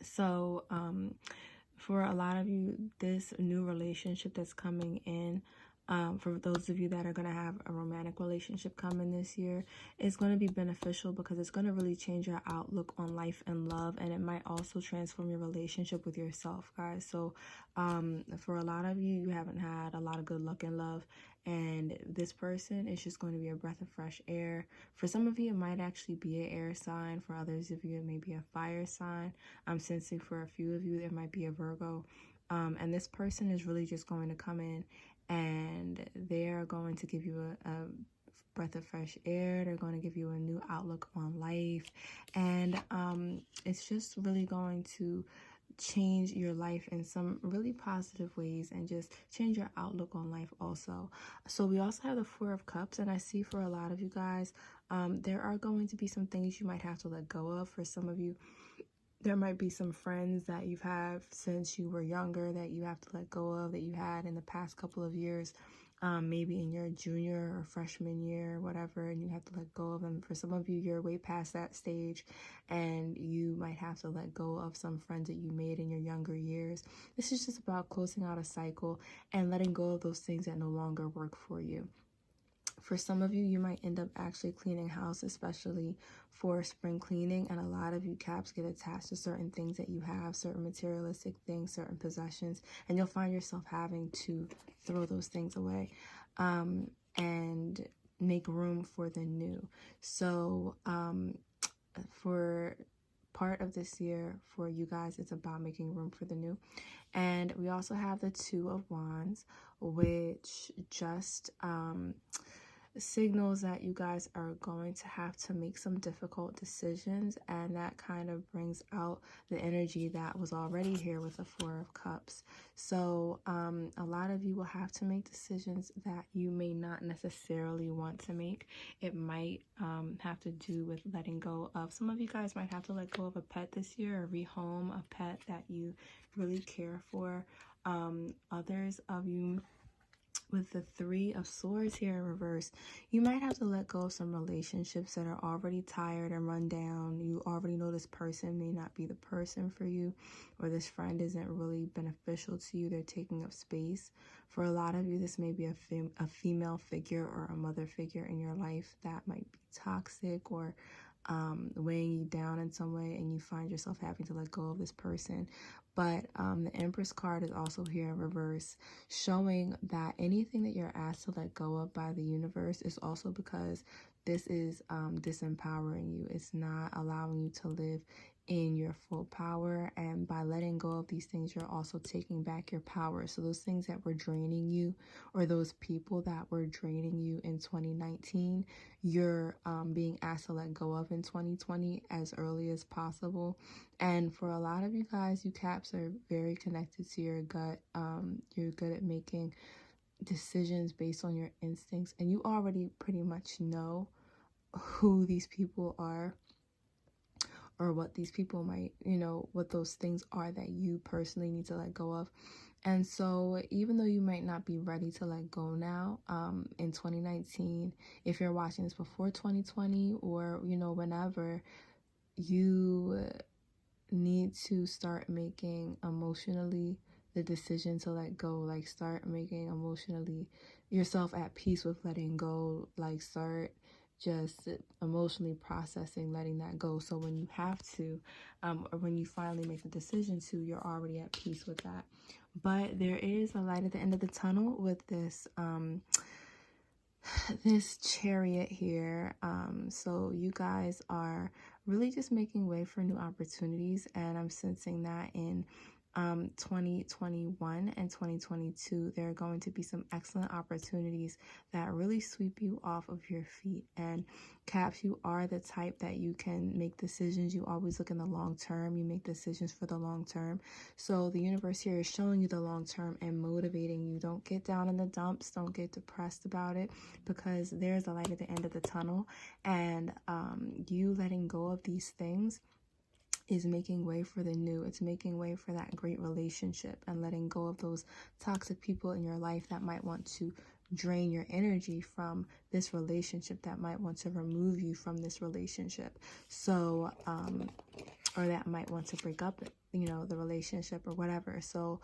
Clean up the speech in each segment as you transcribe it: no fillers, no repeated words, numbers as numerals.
So for a lot of you, this new relationship that's coming in, for those of you that are going to have a romantic relationship coming this year, is going to be beneficial because it's going to really change your outlook on life and love, and it might also transform your relationship with yourself, guys. So for a lot of you, you haven't had a lot of good luck in love, and this person is just going to be a breath of fresh air. For some of you, it might actually be an air sign. For others of you, it may be a fire sign. I'm sensing for a few of you, it might be a Virgo. And this person is really just going to come in and they're going to give you a breath of fresh air. They're going to give you a new outlook on life. And it's just really going to change your life in some really positive ways and just change your outlook on life also. So we also have the Four of Cups, and I see for a lot of you guys, there are going to be some things you might have to let go of. For some of you, there might be some friends that you've had since you were younger that you have to let go of, that you had in the past couple of years, maybe in your junior or freshman year or whatever, and you have to let go of them. For some of you, you're way past that stage and you might have to let go of some friends that you made in your younger years. This is just about closing out a cycle and letting go of those things that no longer work for you. For some of you, you might end up actually cleaning house, especially for spring cleaning. And a lot of you Caps get attached to certain things that you have, certain materialistic things, certain possessions, and you'll find yourself having to throw those things away and make room for the new. So for part of this year for you guys, it's about making room for the new. And we also have the Two of Wands, which just signals that you guys are going to have to make some difficult decisions, and that kind of brings out the energy that was already here with the Four of Cups. So a lot of you will have to make decisions that you may not necessarily want to make. It might have to do with letting go of, some of you guys might have to let go of a pet this year or rehome a pet that you really care for. Others of you, with the Three of Swords here in reverse, you might have to let go of some relationships that are already tired and run down. You already know this person may not be the person for you, or this friend isn't really beneficial to you. They're taking up space. For a lot of you, this may be a female figure or a mother figure in your life that might be toxic or weighing you down in some way, and you find yourself having to let go of this person. But the Empress card is also here in reverse, showing that anything that you're asked to let go of by the universe is also because this is disempowering you. It's not allowing you to live in your full power, and by letting go of these things, you're also taking back your power. So those things that were draining you, or those people that were draining you in 2019, you're being asked to let go of in 2020 as early as possible. And for a lot of you guys, you Caps are very connected to your gut. You're good at making decisions based on your instincts, and you already pretty much know who these people are, or what these people might, what those things are that you personally need to let go of. And so even though you might not be ready to let go now, in 2019, if you're watching this before 2020 or, whenever, you need to start making emotionally the decision to let go. Like, start making emotionally yourself at peace with letting go. Like, start just emotionally processing letting that go, so when you have to, or when you finally make the decision to, you're already at peace with that. But there is a light at the end of the tunnel with this this Chariot here. So you guys are really just making way for new opportunities, and I'm sensing that in 2021 and 2022, there are going to be some excellent opportunities that really sweep you off of your feet. And Caps, you are the type that you can make decisions. You always look in the long term. You make decisions for the long term. So the universe here is showing you the long term and motivating you. Don't get down in the dumps. Don't get depressed about it, because there's a light at the end of the tunnel. And you letting go of these things is making way for the new. It's making way for that great relationship, and letting go of those toxic people in your life that might want to drain your energy from this relationship, that might want to remove you from this relationship. So or that might want to break up, you know, the relationship or whatever. So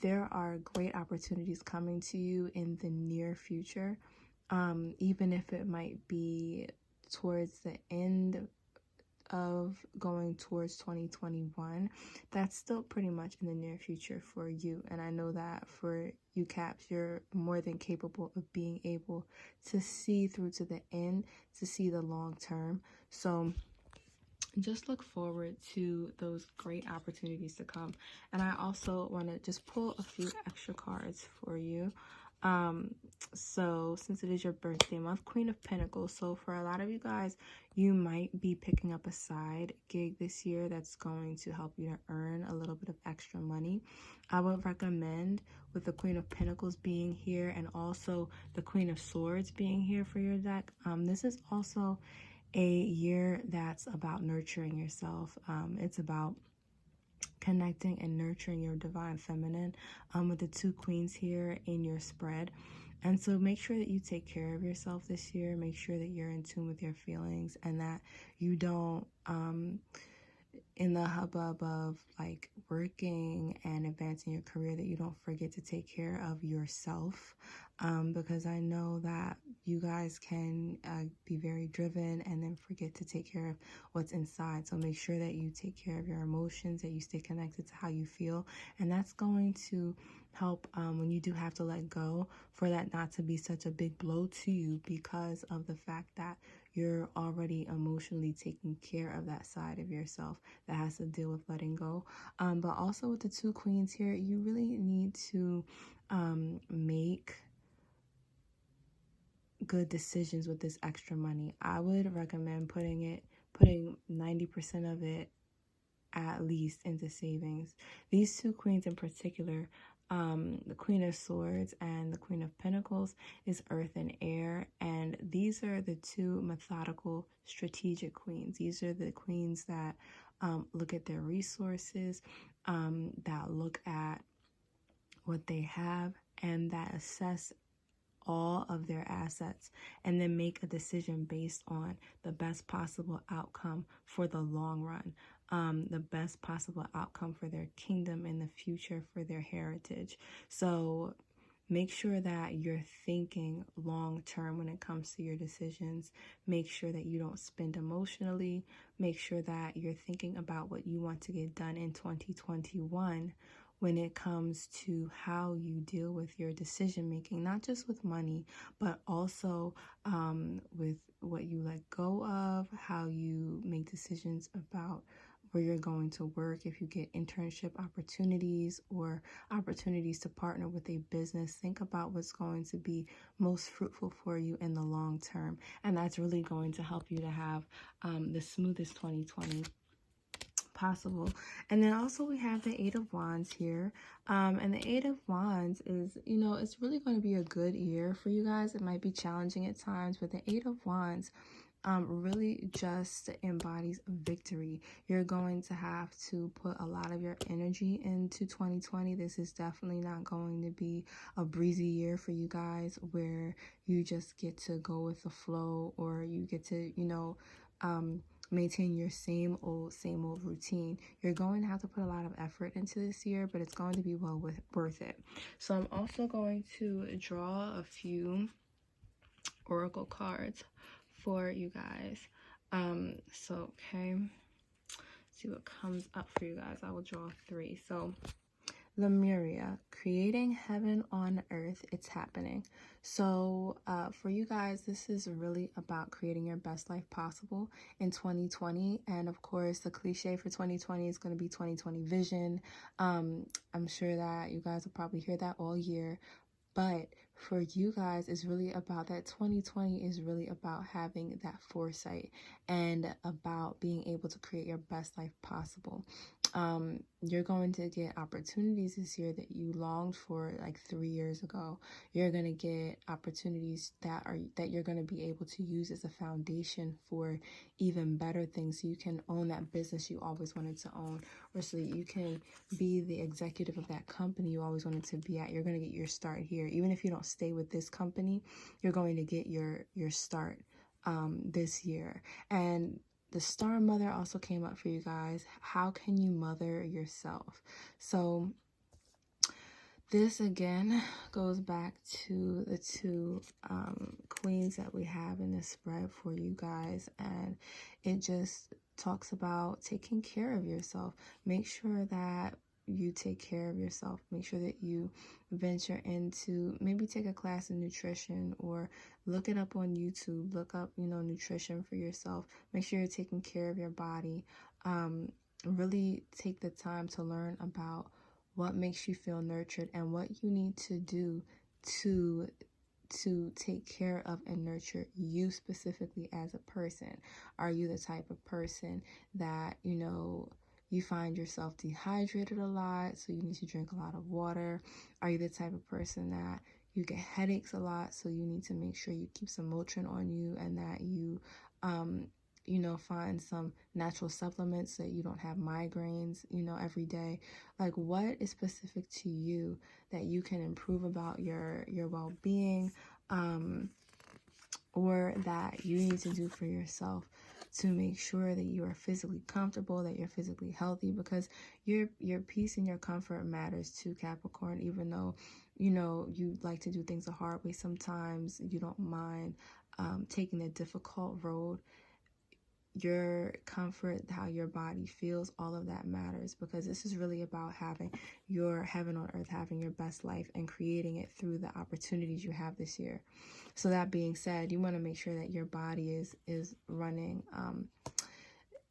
there are great opportunities coming to you in the near future, even if it might be towards the end of going towards 2021. That's still pretty much in the near future for you. And I know that for you, Caps, you're more than capable of being able to see through to the end, to see the long term. So just look forward to those great opportunities to come. And I also want to just pull a few extra cards for you. So since it is your birthday month, Queen of Pentacles. So for a lot of you guys, you might be picking up a side gig this year that's going to help you to earn a little bit of extra money. I would recommend, with the Queen of Pentacles being here and also the Queen of Swords being here for your deck, this is also a year that's about nurturing yourself. It's about connecting and nurturing your divine feminine, with the two queens here in your spread. And so make sure that you take care of yourself this year. Make sure that you're in tune with your feelings, and that you don't, in the hubbub of like working and advancing your career, that you don't forget to take care of yourself, because I know that you guys can be very driven and then forget to take care of what's inside. So make sure that you take care of your emotions, that you stay connected to how you feel, and that's going to help when you do have to let go, for that not to be such a big blow to you, because of the fact that you're already emotionally taking care of that side of yourself that has to deal with letting go. But also with the two queens here, you really need to make good decisions with this extra money. I would recommend putting 90% of it at least into savings. These two queens in particular, the Queen of Swords and the Queen of Pentacles, is earth and air, and these are the two methodical, strategic queens. These are the queens that look at their resources, that look at what they have, and that assess all of their assets, and then make a decision based on the best possible outcome for the long run, the best possible outcome for their kingdom in the future, for their heritage. So make sure that you're thinking long term when it comes to your decisions. Make sure that you don't spend emotionally. Make sure that you're thinking about what you want to get done in 2021 when it comes to how you deal with your decision making, not just with money, but also with what you let go of, how you make decisions about where you're going to work, if you get internship opportunities or opportunities to partner with a business. Think about what's going to be most fruitful for you in the long term, and that's really going to help you to have the smoothest 2020 possible. And then also we have the Eight of Wands here, and the Eight of Wands is, you know, it's really going to be a good year for you guys. It might be challenging at times, but the Eight of Wands really just embodies victory. You're going to have to put a lot of your energy into 2020. This is definitely not going to be a breezy year for you guys where you just get to go with the flow, or you get to, you know, maintain your same old routine. You're going to have to put a lot of effort into this year, but it's going to be well worth it. So I'm also going to draw a few oracle cards for you guys. Okay, see what comes up for you guys. I will draw 3. So Lemuria, creating heaven on earth, it's happening. So for you guys, this is really about creating your best life possible in 2020. And of course, the cliche for 2020 is going to be 2020 vision. I'm sure that you guys will probably hear that all year. But for you guys, it's really about that 2020 is really about having that foresight and about being able to create your best life possible. You're going to get opportunities this year that you longed for like 3 years ago. You're going to get opportunities that you're going to be able to use as a foundation for even better things, so you can own that business you always wanted to own, or so you can be the executive of that company you always wanted to be at. You're going to get your start here. Even if you don't stay with this company, you're going to get your start this year. And the star mother also came up for you guys. How can you mother yourself? So this again goes back to the two queens that we have in this spread for you guys, and it just talks about taking care of yourself. Make sure that you take care of yourself. Make sure that you venture into, maybe take a class in nutrition, or look it up on YouTube. Look up, nutrition for yourself. Make sure you're taking care of your body. Really take the time to learn about what makes you feel nurtured and what you need to do to take care of and nurture you specifically as a person. Are you the type of person that, you find yourself dehydrated a lot, so you need to drink a lot of water? Are you the type of person that you get headaches a lot, so you need to make sure you keep some Motrin on you, and that you find some natural supplements so that you don't have migraines, every day? Like, what is specific to you that you can improve about your well-being, or that you need to do for yourself to make sure that you are physically comfortable, that you're physically healthy? Because your peace and your comfort matters too, Capricorn. Even though, you like to do things a hard way sometimes, you don't mind taking the difficult road. Your comfort, how your body feels, all of that matters, because this is really about having your heaven on earth, having your best life, and creating it through the opportunities you have this year. So that being said, you want to make sure that your body is running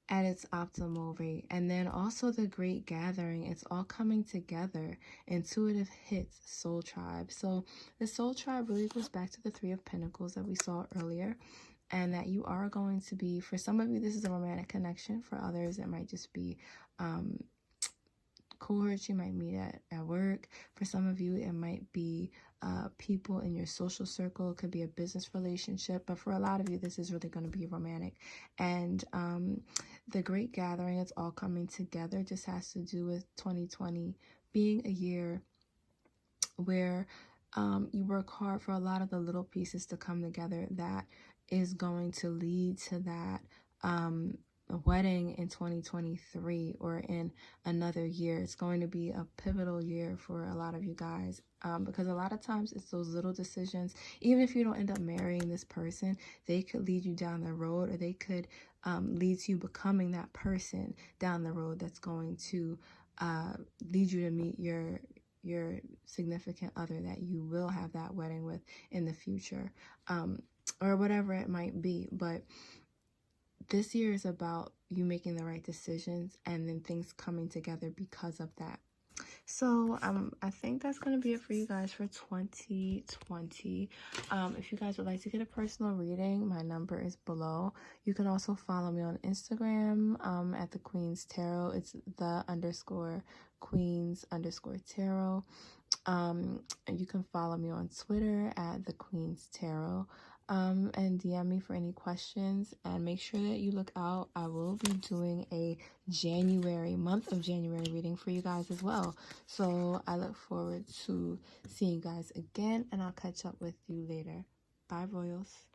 at its optimal rate. And then also the Great Gathering, it's all coming together. Intuitive hits, Soul Tribe. So the Soul Tribe really goes back to the Three of Pentacles that we saw earlier, and that you are going to be, for some of you, this is a romantic connection. For others, it might just be cohorts you might meet at work. For some of you, it might be people in your social circle. It could be a business relationship. But for a lot of you, this is really going to be romantic. And the Great Gathering, it's all coming together, just has to do with 2020 being a year where you work hard for a lot of the little pieces to come together that is going to lead to that wedding in 2023 or in another year. It's going to be a pivotal year for a lot of you guys, because a lot of times it's those little decisions. Even if you don't end up marrying this person, they could lead you down the road, or they could lead to you becoming that person down the road that's going to lead you to meet your significant other that you will have that wedding with in the future, or whatever it might be. But this year is about you making the right decisions, and then things coming together because of that. So I think that's going to be it for you guys for 2020. If you guys would like to get a personal reading, my number is below. You can also follow me on Instagram at the Queen's Tarot. It's _Queens_Tarot. And you can follow me on Twitter at the Queen's Tarot. And DM me for any questions, and make sure that you look out. I will be doing a month of January reading for you guys as well. So I look forward to seeing you guys again, and I'll catch up with you later. Bye, Royals.